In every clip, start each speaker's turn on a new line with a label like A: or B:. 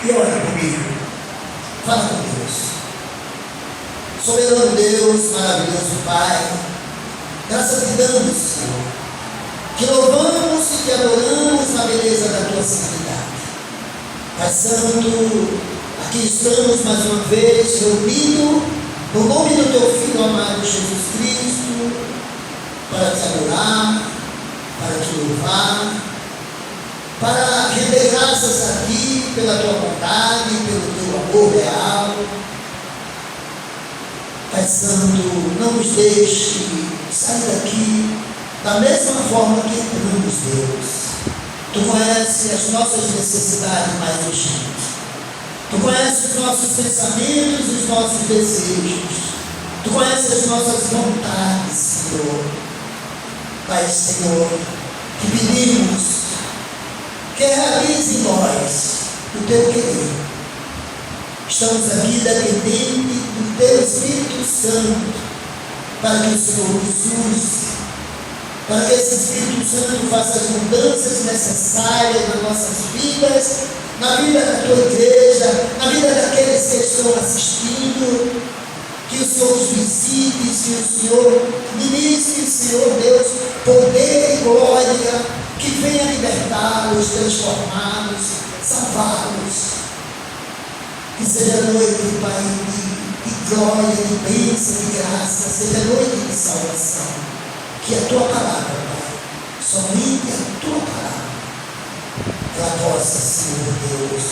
A: E ora comigo. Fala com Deus. Soberano Deus, maravilhoso Pai, graças te damos, Senhor, que louvamos e te adoramos na beleza da tua santidade. Pai Santo, aqui estamos mais uma vez reunidos no nome do teu Filho amado Jesus Cristo, para te adorar, para te louvar, para render graças a ti pela tua bondade, pelo teu amor real. Pai Santo, não nos deixe sair daqui da mesma forma que entramos, Deus. Tu conheces as nossas necessidades mais urgentes. Tu conheces os nossos pensamentos e os nossos desejos. Tu conheces as nossas vontades, Senhor. Pai, Senhor, que pedimos que realize em nós o teu querer. Estamos aqui dependentes do teu Espírito Santo, para que o Senhor nos use, para que esse Espírito Santo faça as mudanças necessárias nas nossas vidas, na vida da tua igreja, na vida daqueles que estão assistindo. Que o Senhor os visite, que o Senhor ministre, Senhor Deus, poder e glória, que venha libertá-los, transformá-los, salvá-los. Que seja noite, Pai, de glória, de bênção, de graça, seja noite de salvação. Que a tua palavra, Pai, somente a tua palavra, ela possa, Senhor Deus,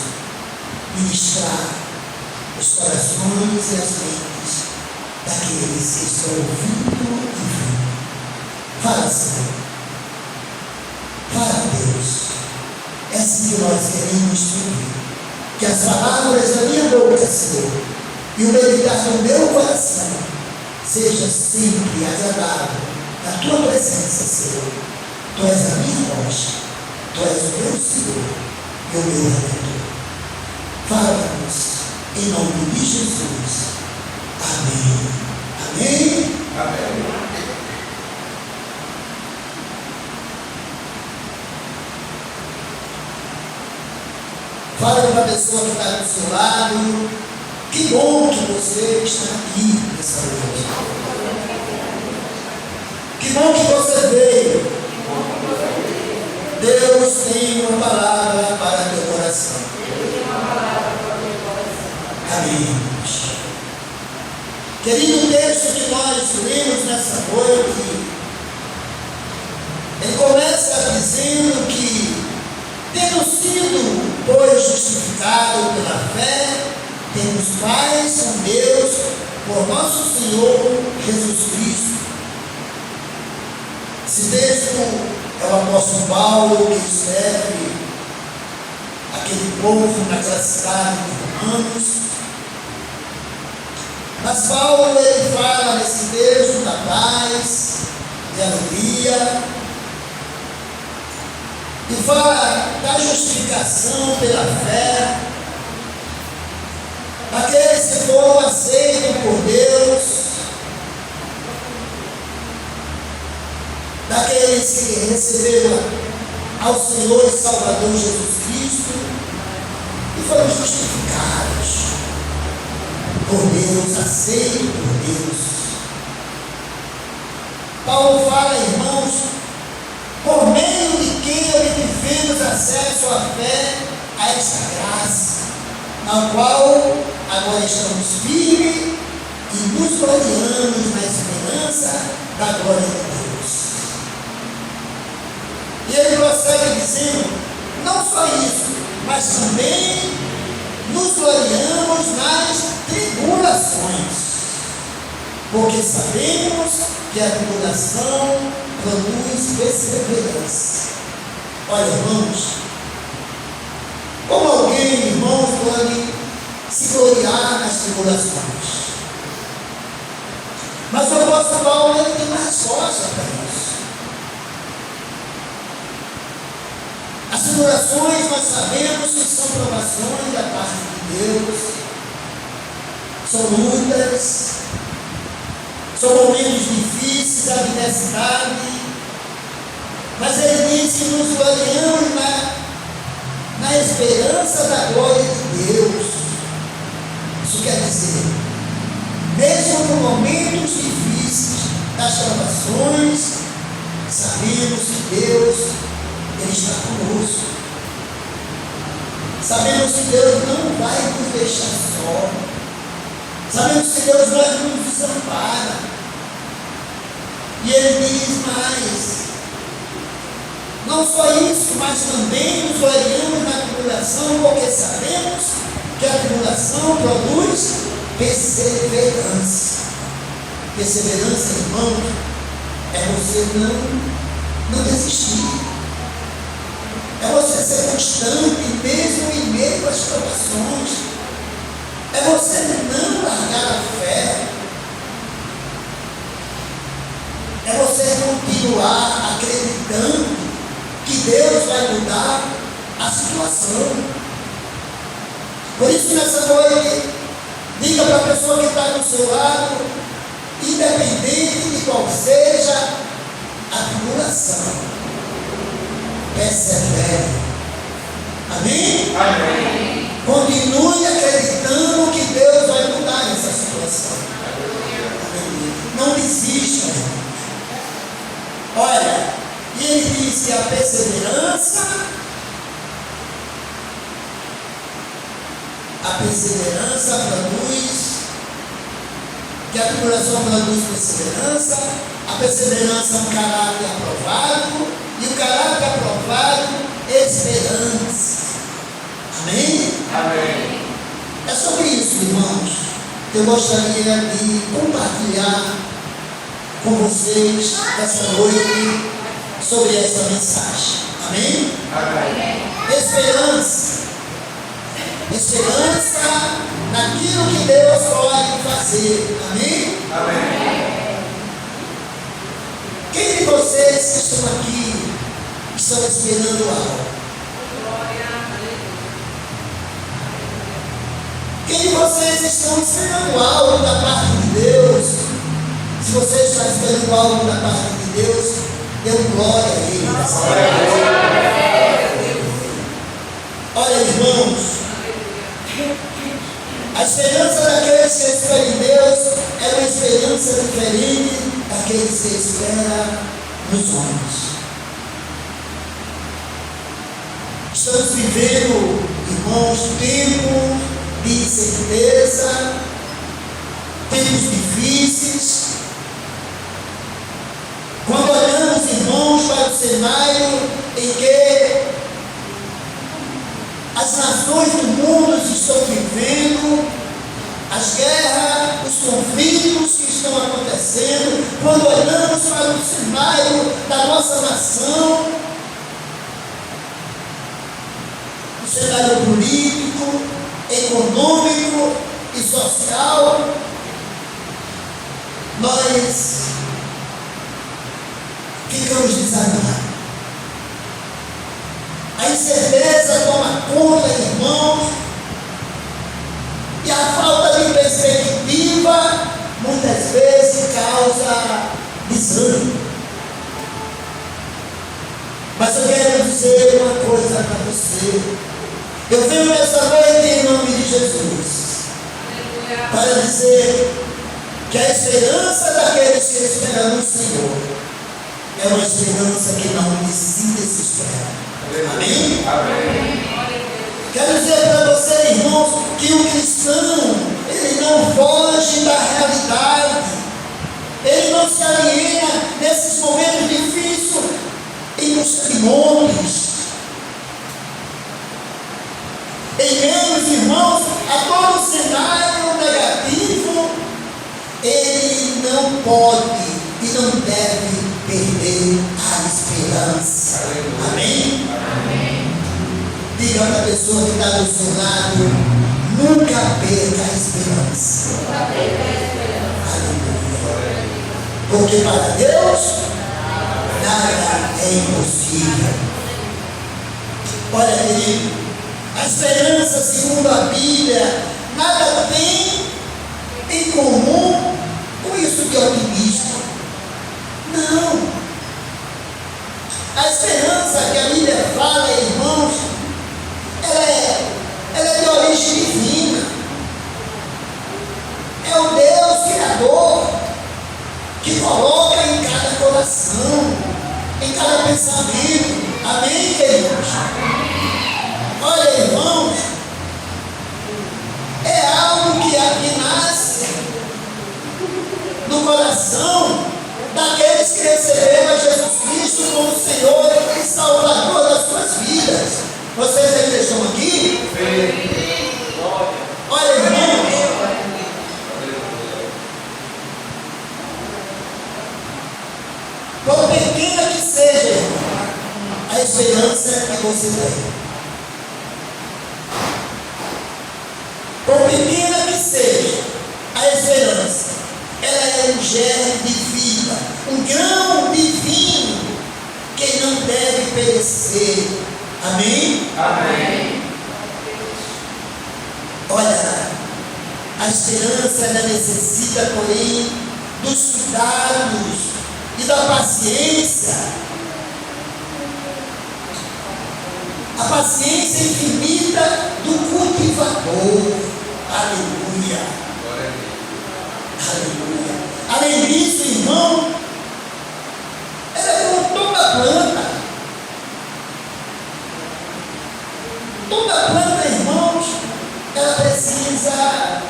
A: ministrar os corações e as mentes daqueles que estão ouvindo e vendo. Fala, Senhor. Fala, Deus. É assim que nós queremos ouvir. Que as palavras da minha boca, Senhor, e o meditar do meu coração seja sempre agradável na tua presença, Senhor. Tu és a minha rocha, tu és o meu Senhor e o meu Redentor. Fala-nos em nome de Jesus. Amém. Amém.
B: Amém.
A: Fala para a pessoa que está do seu lado. Que bom que você está aqui nessa noite. Que bom que você veio. Deus tem uma palavra para teu coração. Amém. Querido, o texto que nós lemos nessa noite, ele começa dizendo que, tendo sido, pois, justificado pela fé, temos paz com Deus por nosso Senhor Jesus Cristo. Esse texto é o apóstolo Paulo que escreve aquele povo naquela cidade de Romanos. Mas Paulo, ele fala nesse texto da paz, de alegria, e fala da justificação pela fé, daqueles que foram aceitos por Deus, daqueles que receberam ao Senhor e Salvador Jesus Cristo e foram justificados por Deus, aceitos por Deus. Paulo fala, irmãos, por meio de quem obtivemos acesso à fé, a esta graça, na qual agora estamos firmes e nos gloriamos na esperança da glória de Deus. E ele prossegue dizendo, não só isso, mas também nos gloriamos nas tribulações, porque sabemos que a tribulação produz perseverança. Olha, irmãos, como alguém, irmãos, pode se gloriar nas tribulações? Mas o apóstolo Paulo, ele tem uma resposta para isso. As tribulações, nós sabemos que são provações da parte de Deus, são lutas, são momentos difíceis, adversidade, mas ele diz que nos gloriamos na esperança da glória de Isso quer dizer, mesmo nos momentos difíceis das provações, sabemos que Deus, Ele está conosco. Sabemos que Deus não vai nos deixar só. Sabemos que Deus não nos desampara. E Ele diz mais. Não só isso, mas também nos gloriamos na tribulação, porque sabemos que a tribulação produz perseverança. Perseverança, irmão, é você não desistir. É você ser constante, mesmo em meio às provações. É você não largar a fé. É você continuar acreditando que Deus vai mudar a situação. Por isso, nessa noite, diga para a pessoa que está do seu lado, independente de qual seja a tribulação, persevere. Amém?
B: Amém.
A: Continue acreditando que Deus vai mudar essa situação. Não desista, irmão. Olha, e ele diz que a perseverança produz, que a tribulação produz perseverança, a perseverança é um caráter aprovado, e o caráter aprovado, esperança. Amém?
B: Amém.
A: É sobre isso, irmãos, que eu gostaria de compartilhar com vocês essa noite sobre essa mensagem. Amém?
B: Amém.
A: Esperança. Esperança naquilo que Deus pode fazer. Amém?
B: Amém.
A: Quem de vocês que estão aqui estão esperando algo? Quem de vocês estão esperando algo da parte de Deus? Se você está esperando algo da parte de Deus, dê glória a Ele nessa noite. Olha, irmãos, a esperança daqueles que esperam em Deus é uma esperança diferente daqueles que esperam nos homens. Estamos vivendo, irmãos, tempos de incerteza, tempos difíceis. Quando olhamos, irmãos, para o cenário em que as nações do mundo estão vivendo, as guerras, os conflitos que estão acontecendo, quando olhamos para o cenário da nossa nação, o cenário político, econômico e social, nós ficamos desanimados. A incerteza toma conta, irmãos, e a falta de perspectiva muitas vezes causa desânimo. Mas eu quero dizer uma coisa para você. Eu venho nessa noite em nome de Jesus para dizer que a esperança daqueles que esperam no Senhor é uma esperança que não desespera. Amém?
B: Amém.
A: Quero dizer para você, irmãos, que o cristão, ele não foge da realidade, ele não se aliena nesses momentos difíceis em busca de montes. Em meio, irmãos, a todo cenário negativo, ele não pode e não deve perder a esperança. Amém?
B: Amém.
A: Diga para a pessoa que está do seu lado, nunca perca a esperança. Aleluia. Porque para Deus, nada é impossível. Olha, querido, a esperança, segundo a Bíblia, nada tem em comum com isso de otimismo. Não. A esperança que a Bíblia fala, irmãos, ela é de origem divina. Senhor e Salvador das suas vidas. Vocês ainda estão aqui? Olha, irmãos, por pequena que seja, irmão, a esperança que você tem. Por pequena que seja, a esperança, ela é um germe de vida, um grão divino que não deve perecer. Amém?
B: Amém.
A: Olha, a esperança ela necessita, porém, dos cuidados e da paciência. A paciência infinita do cultivador. Aleluia. Aleluia. Além disso, irmão, ela é como toda planta. Toda planta, irmãos, ela precisa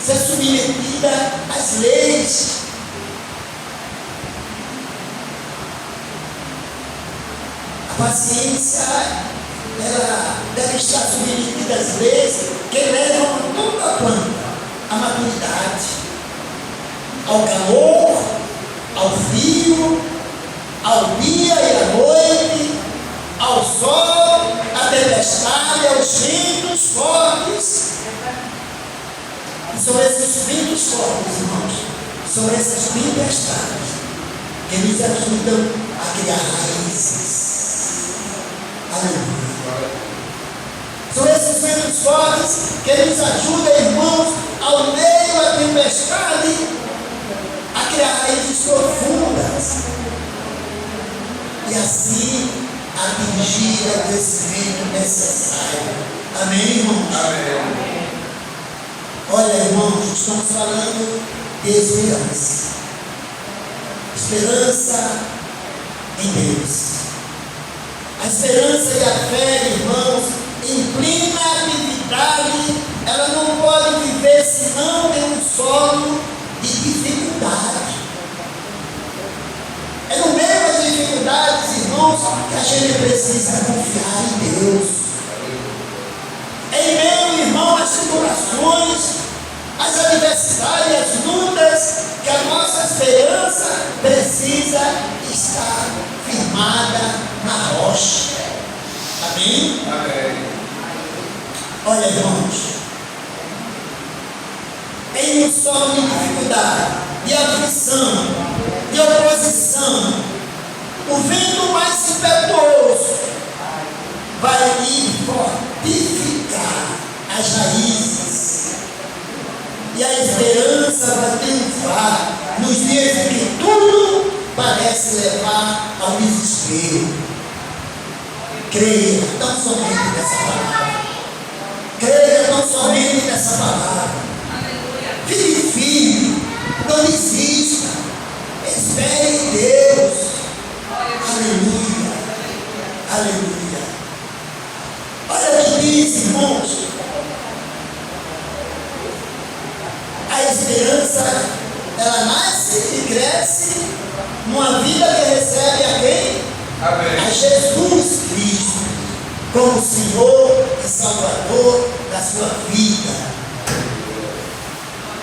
A: ser submetida às leis. A paciência, ela deve estar submetida às leis que levam toda a planta à maturidade, ao calor, ao frio, ao dia e à noite, ao sol, à tempestade, aos ventos fortes. E sobre esses ventos fortes, irmãos, sobre essas tempestades, que nos ajudam a criar raízes. Aleluia. Sobre esses ventos fortes, que nos ajudam, irmãos, ao meio da tempestade, a criar raízes profundas. E assim atingir o crescimento necessário. Amém, irmãos?
B: Amém.
A: Olha, irmãos, estamos falando de esperança. Esperança em Deus. A esperança e a fé, irmãos, em plena atividade, ela não pode viver senão em um solo de dificuldade. É no meio das dificuldades, irmãos, que a gente precisa confiar em Deus. É em meio, irmão, às tribulações, às adversidades, às lutas, que a nossa esperança precisa estar firmada na rocha. Amém?
B: Amém.
A: Olha, irmãos, em um solo de dificuldade, de aflição, de oposição, o vento mais impetuoso vai lhe fortificar as raízes, e a esperança vai triunfar nos dias em que tudo parece levar ao desespero. Creia tão somente nessa palavra. Creia tão somente nessa palavra. Fique firme, não desista. Espere em Deus. Aleluia. Aleluia. Olha o que diz, irmãos. A esperança, ela nasce e cresce numa vida que recebe a quem?
B: Amém.
A: A Jesus Cristo como Senhor e Salvador da sua vida.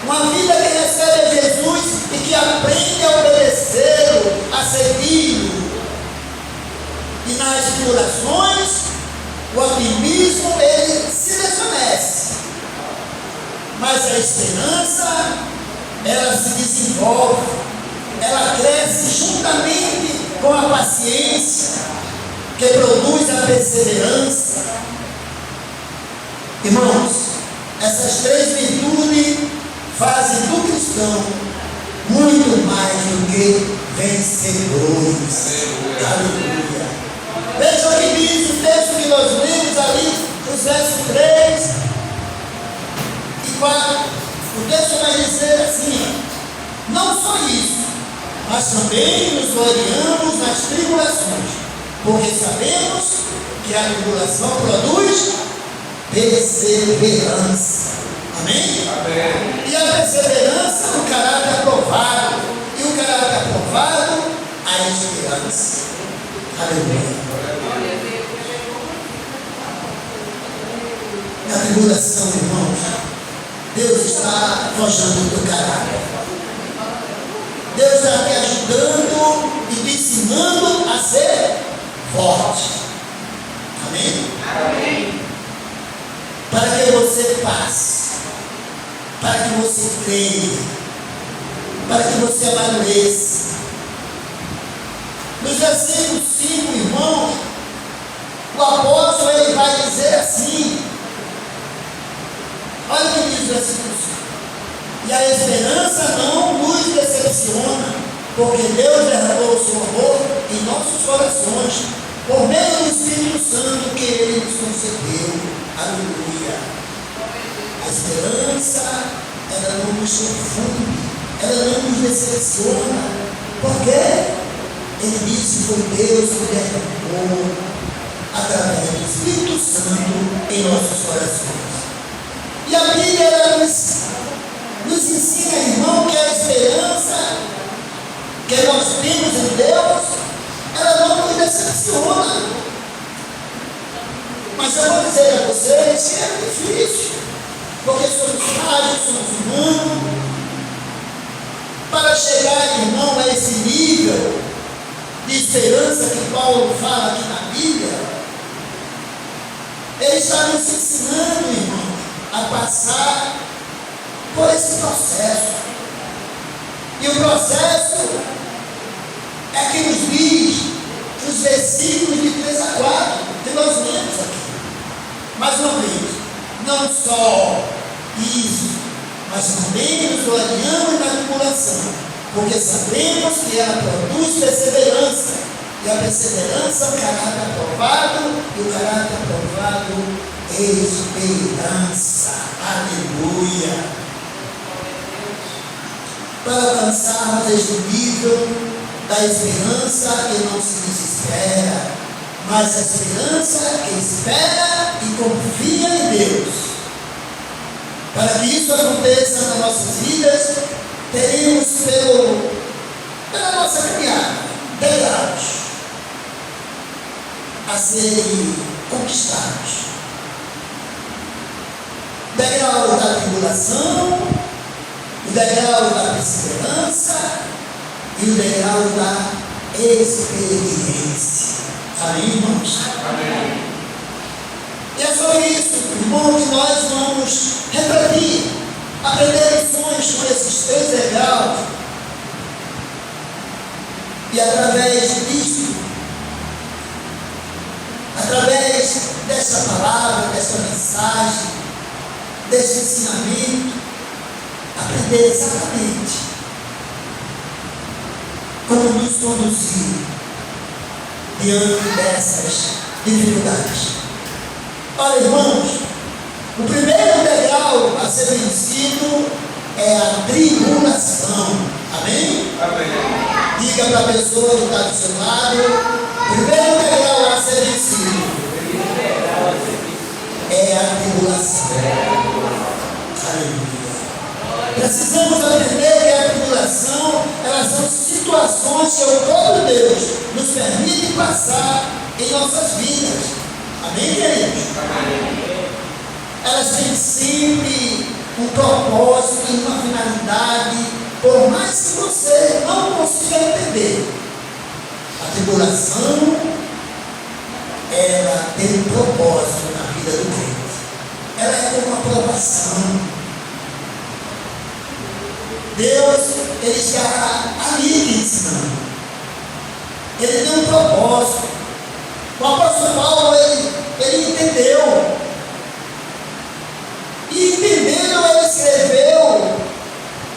A: Uma vida que recebe a Jesus e que aprende a obedecê-lo, a segui-lo. E nas tribulações, o otimismo ele se desvanece. Mas a esperança, ela se desenvolve, ela cresce juntamente com a paciência, que produz a perseverança. Irmãos, essas três virtudes fazem do cristão muito mais do que vencedores. Aleluia. Veja o que diz o texto que nós lemos ali, os versos 3 e 4. O texto vai dizer assim: não só isso, mas também nos gloriamos nas tribulações, porque sabemos que a tribulação produz perseverança. Amém?
B: Amém.
A: E a perseverança, o caráter aprovado. E o caráter aprovado, a esperança. Aleluia. Na tribulação, irmãos, Deus está forjando o teu caráter. Deus está te ajudando e te ensinando a ser forte. Amém?
B: Amém.
A: Para que você passe, para que você creia, para que você amadureça. Nos versículos 5, irmãos, o apóstolo ele vai dizer assim, olha o que diz o versículo 5. E a esperança não nos decepciona, porque Deus derramou o seu amor em nossos corações, por meio do Espírito Santo que Ele nos concedeu. Aleluia. A esperança, ela não nos confunde, ela não nos decepciona. Por quê? Ele disse que foi Deus que derramou através do Espírito Santo em nossos corações. E a Bíblia ela nos ensina, irmão, que a esperança que nós temos em Deus, ela não nos decepciona. Mas eu vou dizer a vocês que é difícil, porque somos frágeis, somos humanos. Para chegar, irmão, a esse nível de esperança que Paulo fala aqui na Bíblia, ele está nos ensinando, irmão, a passar por esse processo. E o processo é que nos diz os versículos de 3 a 4 que nós lemos aqui. Mais uma vez, não só isso, mas também nos gloriamos na tribulação, porque sabemos que ela produz perseverança, e a perseverança é um caráter aprovado, e o caráter aprovado é esperança. Aleluia. Para alcançarmos este nível da esperança que não se desespera, mas a esperança que espera e confia em Deus. Para que isso aconteça nas nossas vidas, teremos pela nossa caminhada degraus a serem conquistados. Degrau da tribulação, o degrau da perseverança e o degrau da experiência. Amém, irmãos?
B: Amém.
A: E é sobre isso, irmão, que nós vamos refletir, aprender lições com esses 3 degraus. E através disso, através dessa palavra, dessa mensagem, desse ensinamento, aprender exatamente como nos conduzir diante dessas dificuldades. Olha, irmãos, o primeiro degrau a ser vencido é a tribulação. Amém?
B: Amém.
A: Diga para a pessoa que está do seu lado, o primeiro degrau a ser vencido é a tribulação. Aleluia. Precisamos aprender que a tribulação, elas são situações que o próprio Deus nos permite passar em nossas vidas. Amém, queridos?
B: Amém.
A: Elas têm sempre um propósito e uma finalidade, por mais que você não consiga entender. A tribulação, ela tem um propósito na vida do crente. Ela é uma aprovação. Deus, Ele está ali te ensinando. Ele tem um propósito. O apóstolo Paulo, ele entendeu. E entendendo, ele escreveu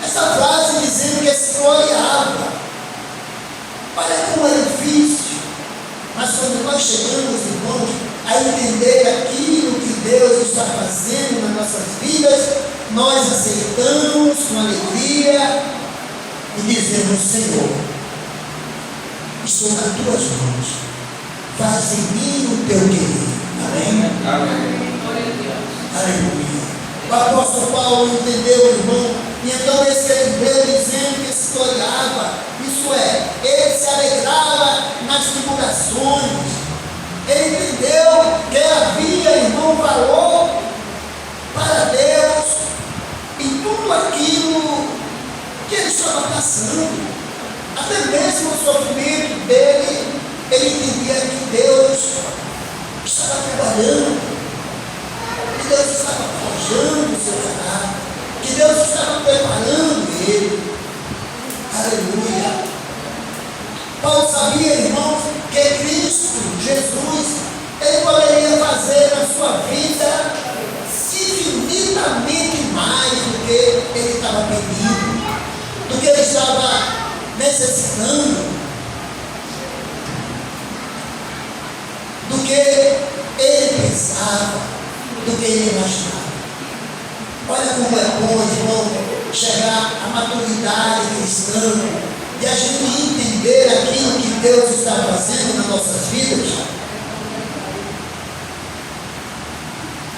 A: essa frase dizendo que se gloriava. Olha como é difícil. Mas quando nós chegamos, irmãos, a entender aquilo que Deus está fazendo nas nossas vidas, nós aceitamos com alegria e dizemos: Senhor, estou nas tuas mãos, faz em mim o teu querer. Amém?
B: Amém.
A: Aleluia. O apóstolo Paulo entendeu, irmão, e então ele escreveu dizendo que se gloriava. Isso isto é, ele se alegrava nas tribulações. Ele entendeu que havia, irmão, valor para Deus em tudo aquilo que ele estava passando. Até mesmo o sofrimento dele, ele entendia que Deus estava trabalhando, que Deus estava forjando o seu caráter, que Deus estava preparando ele. Aleluia. Paulo sabia, irmãos, que Cristo, Jesus, ele poderia fazer na sua vida infinitamente mais do que ele estava pedindo, do que ele estava necessitando, do que ele pensava, do que ele imaginava. Olha como é bom, irmão, chegar à maturidade cristã e a gente entender aquilo que Deus está fazendo nas nossas vidas.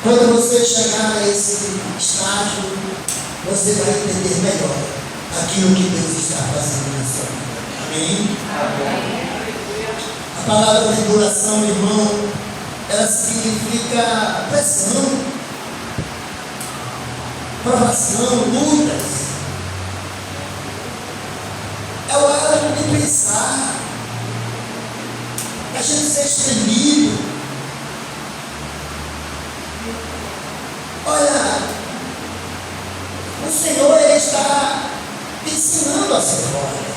A: Quando você chegar a esse estágio, você vai entender melhor aquilo que Deus está fazendo na sua vida. Amém? A palavra tribulação, irmão, ela significa pressão, provação, lutas. É o ato de pensar, a gente ser espremido. Olha, o Senhor, ele está te ensinando a ser forte.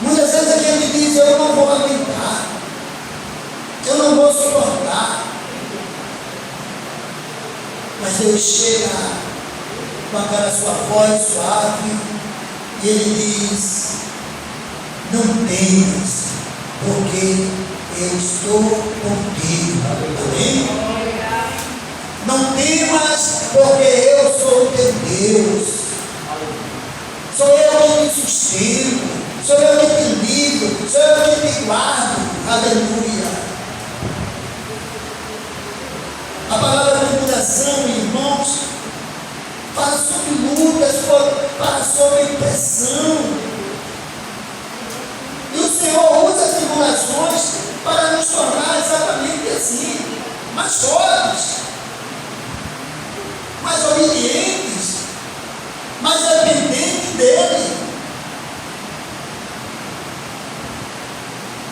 A: Muitas vezes a gente diz: eu não vou aguentar, eu não vou suportar. Mas Deus chega com aquela sua voz suave e ele diz: não temas, porque eu estou contigo. Amém? Não temas, porque eu sou o teu Deus. Sou eu que te sustento, sou eu que te livro, sou eu que te guardo. Aleluia. A palavra tribulação, irmãos, fala sobre lutas, fala sobre pressão. E o Senhor usa as tribulações para nos tornar exatamente assim, mais fortes, mais obedientes, mais dependentes dEle.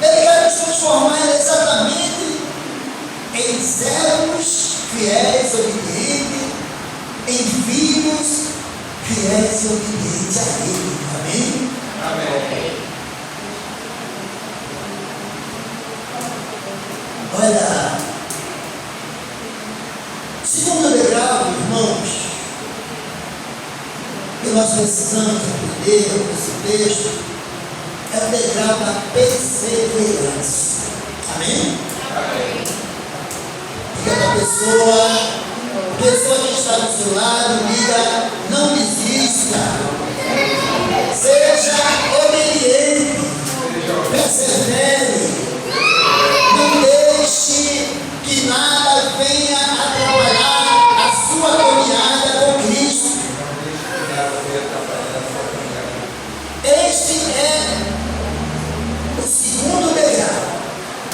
A: Ele quer nos transformar exatamente em servos fiéis, obedientes, em filhos fiéis e obedientes a Ele. Amém?
B: Amém.
A: Olha, segundo degrau, irmãos, que nós precisamos aprender nesse texto, é o degrau da perseverança. Amém?
B: Amém.
A: Diga para a pessoa que está do seu lado, diga: não desista, seja obediente, persevere, não deixe que nada venha atrapalhar a sua caminhada com Cristo. Este é o segundo degrau.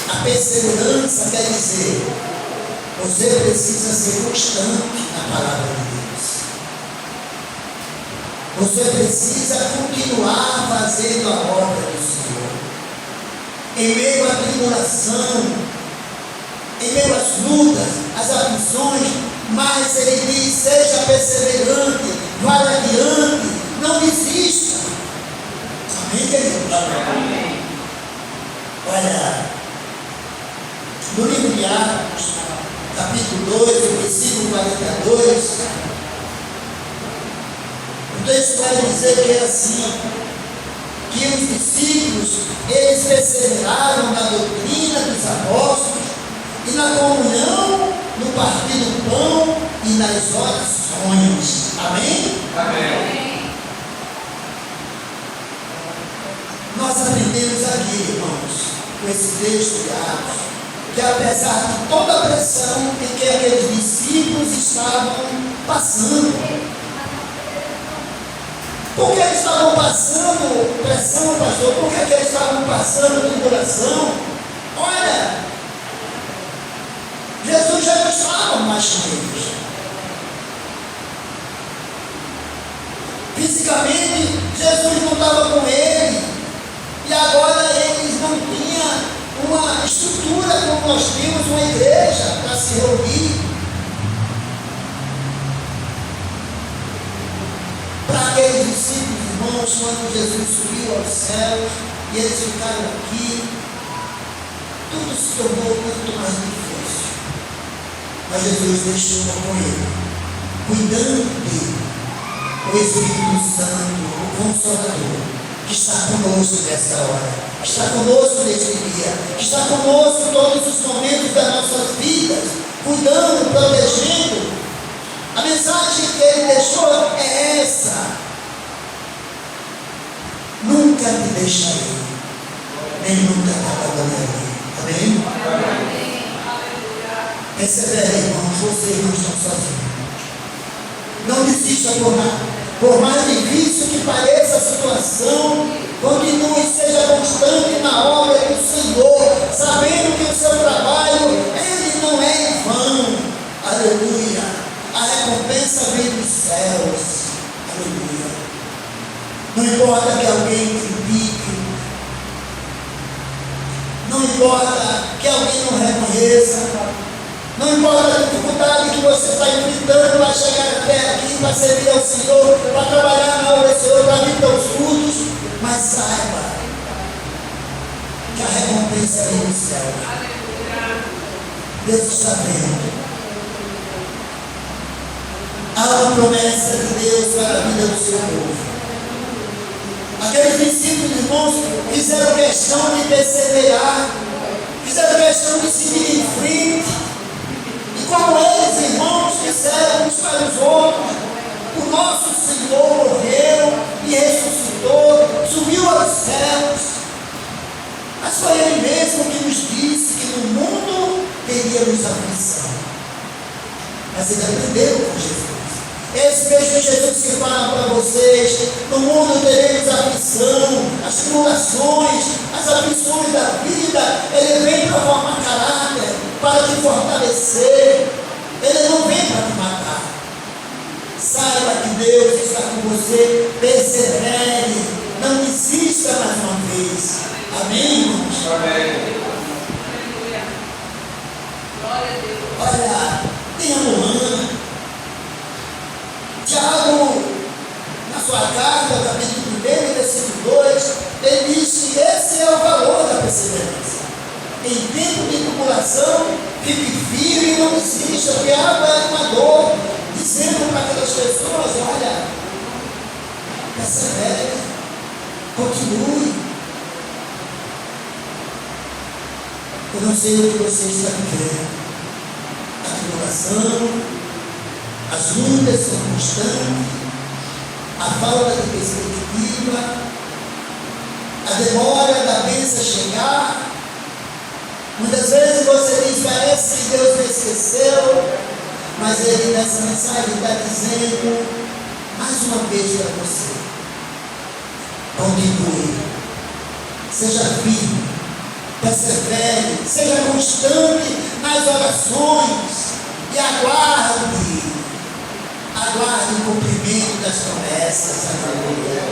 A: A perseverança quer dizer: você precisa ser constante na palavra de Deus. Você precisa continuar fazendo a obra do Senhor. Em meio à tribulação, em meio às lutas, às aflições, mas ele diz: seja perseverante, vá adiante, não desista. Amém, queridos?
B: Amém.
A: Olha, no livro de Atos, capítulo 2, versículo 42, o texto vai dizer que é assim: que os discípulos, eles perseveraram na doutrina dos apóstolos e na comunhão, no partir do pão e nas orações. Amém?
B: Amém.
A: Nós aprendemos aqui, irmãos, com esse texto de Atos, que apesar de toda a pressão em que aqueles discípulos estavam passando, Por que eles estavam passando pressão, pastor? Por que eles estavam passando tribulação? Olha, Jesus já não estava mais com eles. Fisicamente, Jesus não estava com ele. E agora eles não tinham uma estrutura como nós temos, uma igreja para se reunir. Para aqueles discípulos, irmãos, quando Jesus subiu aos céus e eles ficaram aqui, tudo se tornou muito mais difícil. Mas Jesus deixou com ele, cuidando dele, o Espírito Santo, o Consolador, que está conosco nesta hora, que está conosco neste dia, que está conosco em todos os momentos das nossas vidas, cuidando, protegendo. A mensagem que ele deixou é essa: nunca te deixarei, nem nunca te abandonarei. Amém?
B: Amém.
A: Persevere, irmãos, vocês não estão sozinhos. Não desista por nada. Por mais difícil que pareça a situação, continue, seja constante na obra do Senhor, sabendo que o seu trabalho, ele não é em vão. Aleluia. A recompensa vem dos céus. Aleluia. Não importa que alguém critique, não importa que alguém não reconheça, não importa a dificuldade que você está enfrentando para chegar até aqui, para servir ao Senhor, para trabalhar na obra do Senhor, para vir aos frutos, mas saiba que a recompensa vem do céu. Deus está vendo. Há uma promessa de Deus para a vida do seu povo. Aqueles discípulos, irmãos, fizeram questão de perseverar, fizeram questão de seguir em frente. E como eles, irmãos, disseram uns para os outros, o nosso Senhor morreu e ressuscitou, subiu aos céus. Mas foi Ele mesmo que nos disse que no mundo teríamos aflição. Mas eles aprenderam com Jesus. Esse mesmo Jesus que fala para vocês: no mundo teremos aflição, as tribulações, as aflições da vida. Ele vem para formar caráter, para te fortalecer. Ele não vem para te matar. Saiba que Deus está com você. Persevere, não desista mais uma vez. Amém, irmãos?
B: Amém.
A: Olha, tenha Luana. Tiago, na sua carta, capítulo 1, versículo 2, ele diz que esse é o valor da perseverança. Em tempo de tribulação, fique firme e não desista, porque a água é uma dor, dizendo para aquelas pessoas: olha, persevere, continue. Eu não sei o que você está vivendo. A tribulação, as lutas são constantes, a falta de perspectiva, a demora da bênção chegar. Muitas vezes você diz: parece que Deus me esqueceu, mas Ele nessa mensagem está dizendo mais uma vez para você: continue, seja firme, persevere, seja constante nas orações e aguarde o cumprimento das promessas. Aleluia.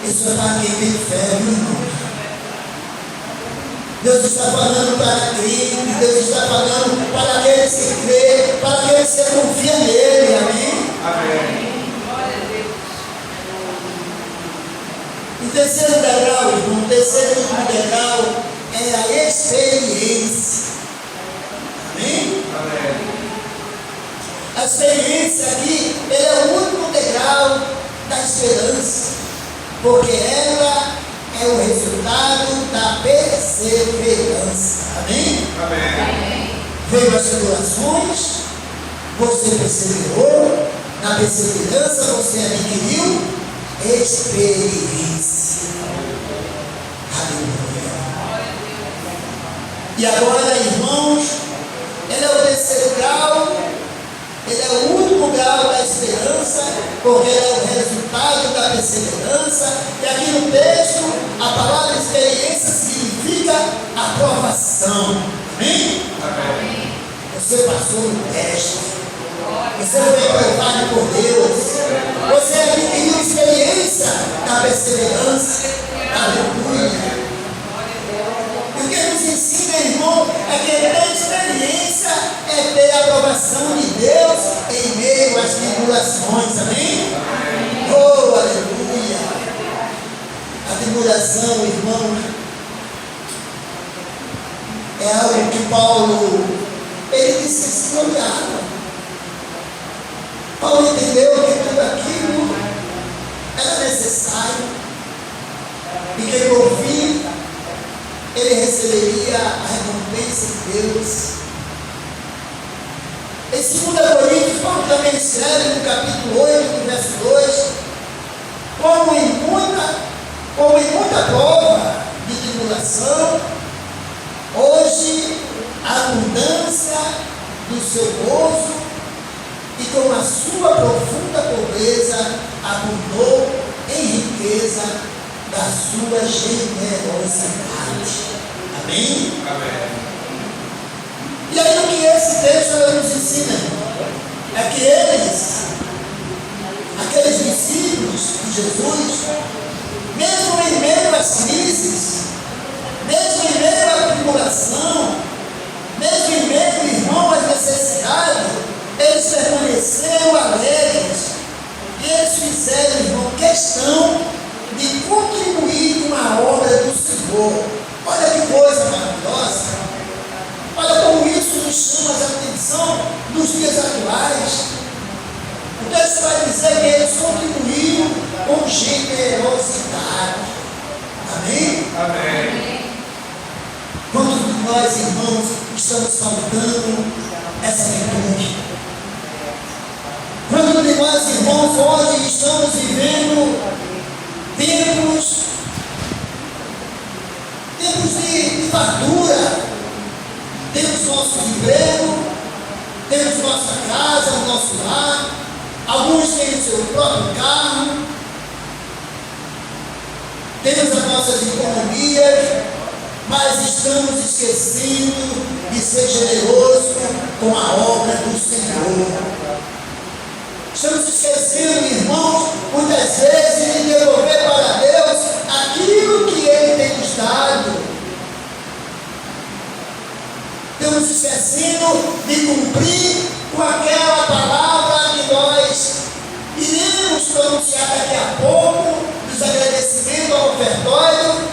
A: Isso é para quem tem fé, meu irmão. Deus está falando para crente, Deus está falando para aqueles que crê, para aqueles que confiam nele. Amém?
B: Amém.
A: O terceiro degrau, irmão, o terceiro degrau é a experiência. Amém?
B: Amém.
A: A experiência aqui, ele é o último degrau da esperança, porque ela é o resultado da perseverança. Amém?
B: Amém.
A: Veio as tribulações, você perseverou, na perseverança você adquiriu experiência. Aleluia. E agora, irmãos, ele é o terceiro grau. Ele é o último grau da esperança, porque perseverança. E aqui no texto, a palavra experiência significa aprovação. Amém?
B: Amém.
A: Você passou no teste. Você foi aprovado por Deus. Você adquiriu experiência da perseverança. Aleluia. E o que nos ensina, irmão, é que ter experiência é ter a aprovação de Deus em meio às tribulações. Amém? Oh, aleluia. A tribulação, irmão, é algo que Paulo, ele disse que se gloriava. Paulo entendeu que tudo aquilo era necessário e que por fim ele receberia a recompensa de Deus. Em 2 Coríntios, Paulo também escreve no capítulo 8, no verso 2, como em muita prova de tribulação, hoje a abundância do seu gozo e com a sua profunda pobreza abundou em riqueza da sua generosidade. Amém?
B: Amém.
A: E aí o que esse texto nos ensina é que aqueles discípulos de Jesus, mesmo em meio às crises, mesmo em meio à tribulação, mesmo em meio, irmão, às necessidades, eles permaneceram alegres e eles fizeram, irmão, questão de contribuir com a obra do Senhor. Olha que coisa maravilhosa. Olha como isso nos chama a atenção nos dias atuais. O texto vai dizer que eles contribuíram com generosidade. Amém?
B: Amém.
A: Quantos de nós, irmãos, estamos faltando essa virtude? Quantos de nós, irmãos, hoje estamos vivendo tempos de fartura? Temos nosso emprego, temos nossa casa, o nosso lar, alguns têm o seu próprio carro, temos as nossas economias, mas estamos esquecendo de ser generoso com a obra do Senhor. Estamos esquecendo, irmãos, muitas vezes de devolver para Deus aquilo que Ele tem nos dado. Estamos esquecendo de cumprir com aquela palavra que nós iremos pronunciar daqui a pouco, dos agradecimentos ao ofertório,